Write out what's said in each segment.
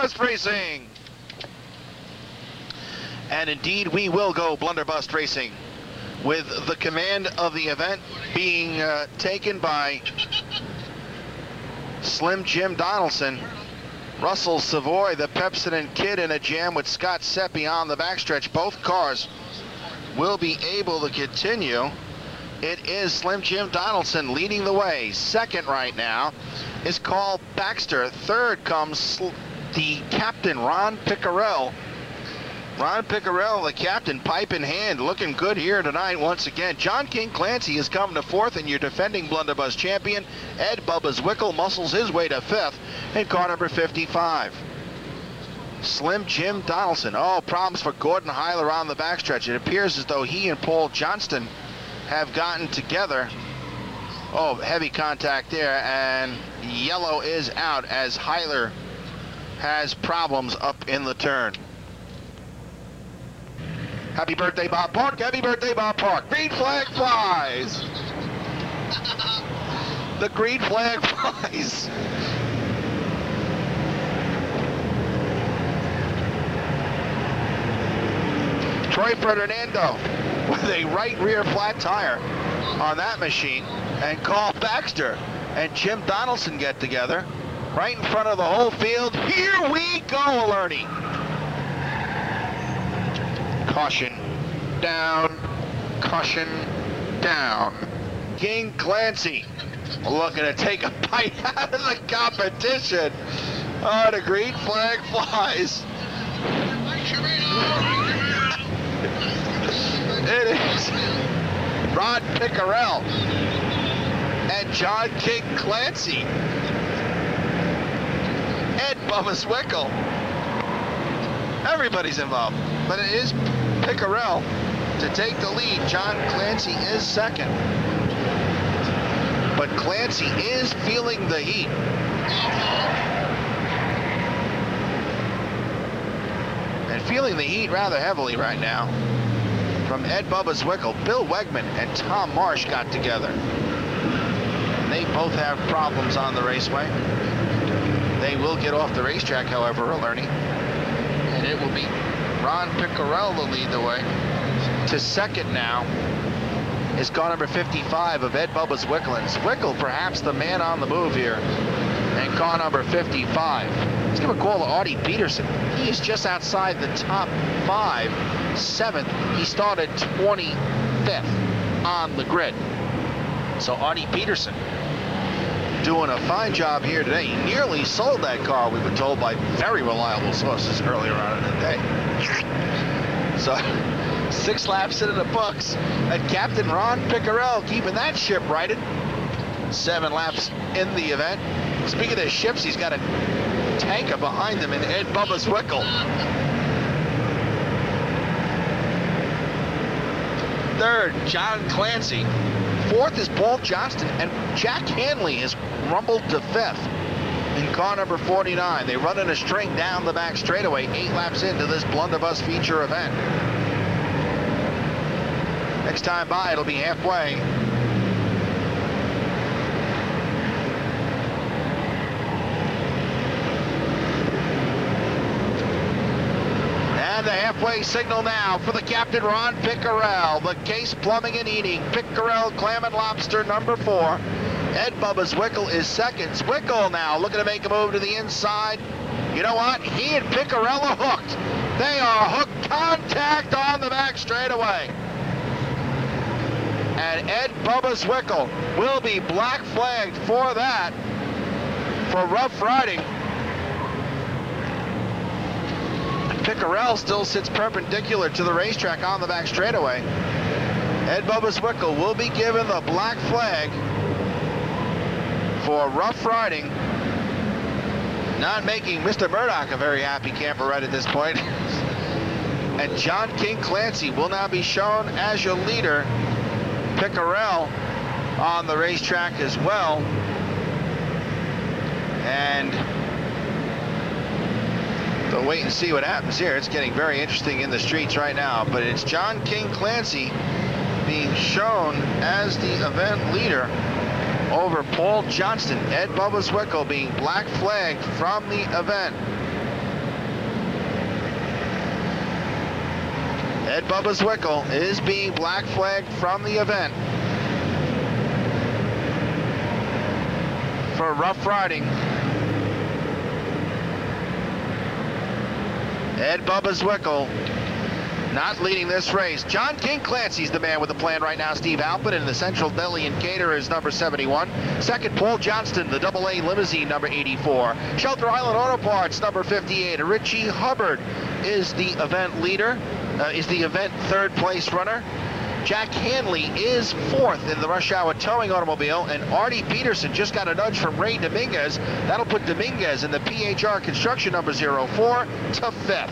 Blunderbust Racing. And indeed, we will go Blunderbust Racing, with the command of the event being taken by Slim Jim Donaldson. Russell Savoy, the Pepsi kid, in a jam with Scott Sepe on the backstretch. Both cars will be able to continue. It is Slim Jim Donaldson leading the way. Second right now is Carl Baxter. Third comes the captain, Ron Pickerell. Ron Pickerell, the captain, pipe in hand, looking good here tonight once again. John King Clancy is coming to fourth, and your defending Blunderbust champion, Ed Bubba Zwickel, muscles his way to fifth in car number 55. Slim Jim Donaldson. Oh, problems for Gordon Huyler on the backstretch. It appears as though he and Paul Johnston have gotten together. Oh, heavy contact there, and yellow is out as Huyler has problems up in the turn. Happy birthday, Bob Park. Happy birthday, Bob Park. Green flag flies. The green flag flies. Troy Ferdinando with a right rear flat tire on that machine, and Carl Baxter and Jim Donaldson get together right in front of the whole field. Here we go, Alerty. Caution down, caution down. King Clancy looking to take a bite out of the competition. Oh, the green flag flies. It is Ron Pickerell and John King Clancy. Ed Bubba Zwickel. Everybody's involved, but it is Pickerell to take the lead. John Clancy is second, but Clancy is feeling the heat. And feeling the heat rather heavily right now from Ed Bubba Zwickel. Bill Wegmann and Tom Marsh got together. They both have problems on the raceway. They will get off the racetrack, however, Alerny. And it will be Ron Pickerell to lead the way. To second now is car number 55 of Ed Bubba Zwickel. And Zwickel, perhaps the man on the move here. And car number 55. Let's give a call to Artie Pedersen. He is just outside the top 5, 7th. He started 25th on the grid. So Artie Pedersen doing a fine job here today. He nearly sold that car, we were told by very reliable sources earlier on in the day. So 6 laps into the books, and Captain Ron Pickerell keeping that ship righted. 7 laps in the event. Speaking of ships, he's got a tanker behind him in Ed Bubba Zwickel. Third, John Clancy. Fourth is Paul Johnston, and Jack Handley has rumbled to 5th in car number 49. They run in a string down the back straightaway 8 laps into this Blunderbust feature event. Next time by, it'll be halfway. And the halfway signal now for the captain, Ron Pickerell. The Case Plumbing and Heating. Pickerell, Clam and Lobster, number 4. Ed Bubba Zwickel is second. Zwickel now looking to make a move to the inside. You know what? He and Pickerell are hooked. They are hooked. Contact on the back straightaway. And Ed Bubba Zwickel will be black flagged for that, for rough riding. Pickerell still sits perpendicular to the racetrack on the back straightaway. Ed Bubba Zwickel will be given the black flag for rough riding. Not making Mr. Murdoch a very happy camper right at this point. And John King Clancy will now be shown as your leader. Pickerell on the racetrack as well. And we'll wait and see what happens here. It's getting very interesting in the streets right now. But it's John King Clancy being shown as the event leader over Paul Johnston. Ed Bubba Zwickel being black flagged from the event. Ed Bubba Zwickel is being black flagged from the event for rough riding. Ed Bubba Zwickel not leading this race. John King Clancy's the man with the plan right now. Steve Alpin in the Central Deli and Cater is number 71. Second, Paul Johnston, the AA Limousine, number 84. Shelter Island Auto Parts, number 58. Richie Hubbard is the event leader, is the event third place runner. Jack Handley is fourth in the Rush Hour Towing Automobile, and Artie Pedersen just got a nudge from Ray Dominguez. That'll put Dominguez in the PHR Construction number 04 to fifth.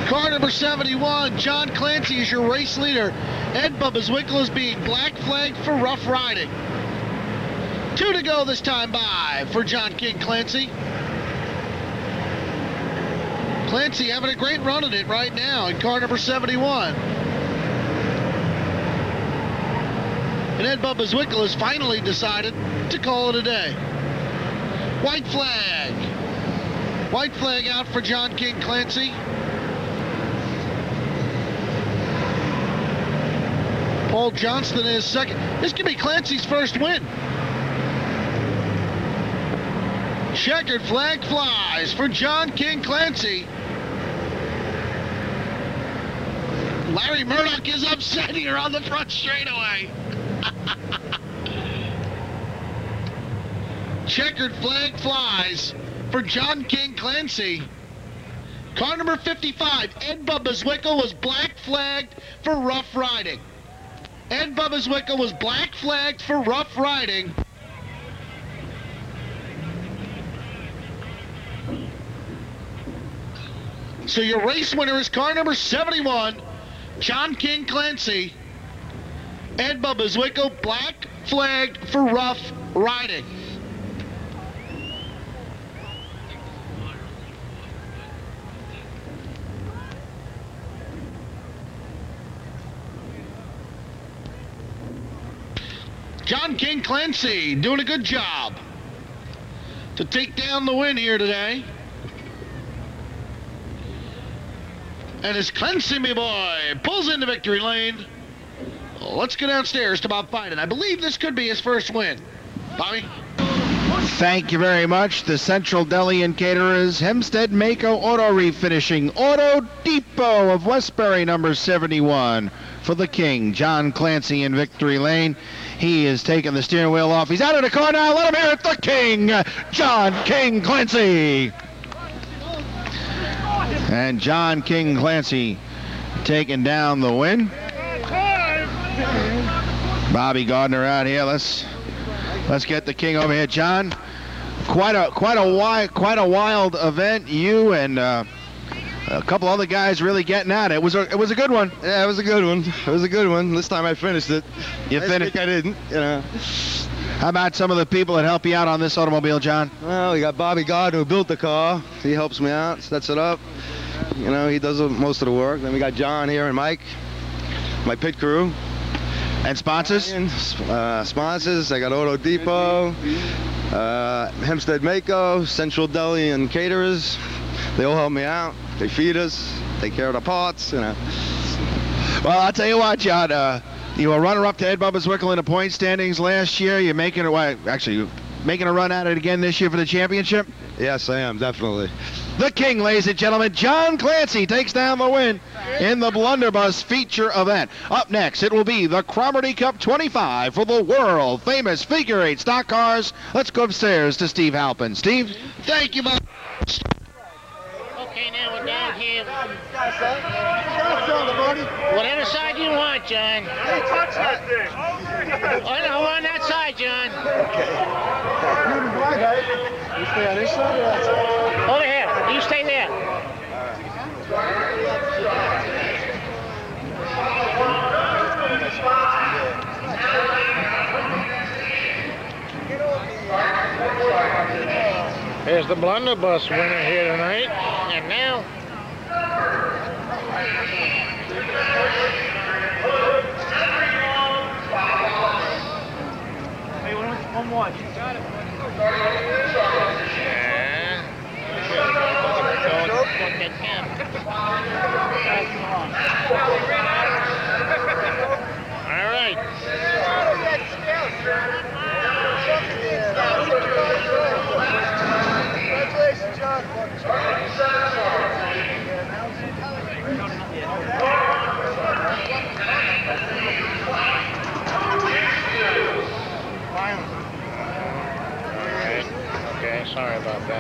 Car number 71, John Clancy is your race leader. Ed Bubba Zwickel is being black flagged for rough riding. 2 to go this time by for John King Clancy. Clancy having a great run at it right now in car number 71. And Ed Bubba Zwickel has finally decided to call it a day. White flag. White flag out for John King Clancy. Paul Johnston is second. This could be Clancy's first win. Checkered flag flies for John King Clancy. Larry Murdoch is upset here on the front straightaway. Checkered flag flies for John King Clancy. Car number 55, Ed Bubba Zwickel, was black flagged for rough riding. Ed Bubba Zwickel was black flagged for rough riding. So your race winner is car number 71, John King Clancy. Ed Bubba Zwickel black flagged for rough riding. John King Clancy doing a good job to take down the win here today. And as Clancy, me boy, pulls into victory lane, let's go downstairs to Bob Fiden. I believe this could be his first win. Bobby? Thank you very much. The Central Deli and Caterers, Hempstead Mako Auto Refinishing, Auto Depot of Westbury, number 71, for the King, John Clancy in victory lane. He is taking the steering wheel off. He's out of the car now. Let him hear it. The King, John King Clancy. And John King Clancy taking down the win. Bobby Gardner out here. Let's get the King over here, John. Quite a wild event. You and a couple other guys really getting at it. It was a good one. Yeah, it was a good one. It was a good one. This time I finished it. You finished? I didn't. You know. How about some of the people that help you out on this automobile, John? Well, we got Bobby Gardner, who built the car. He helps me out, sets it up. You know, he does most of the work. Then we got John here and Mike, my pit crew. And sponsors? Sponsors. I got Auto Depot, Hempstead Mako, Central Deli and Caterers. They all help me out. They feed us, take care of the parts, you know. Well, I'll tell you what, John. You were runner-up to Ed Bubba Zwickel in the point standings last year. You're making a run at it again this year for the championship? Yes, I am, definitely. The King, ladies and gentlemen, John Clancy takes down the win in the Blunderbust feature event. Up next, it will be the Cromartie Cup 25 for the world-famous figure eight stock cars. Let's go upstairs to Steve Halpin. Steve? Thank you, Bob. Okay, now we're down here. Whatever side you want, John. Hey, touch that thing. Oh, no, we're on that side, John. You stay on this side or that side? Over here. You stay there. Here's the Blunderbust winner here tonight. And now... Hey, one more one. You got it. All right. Congratulations, John.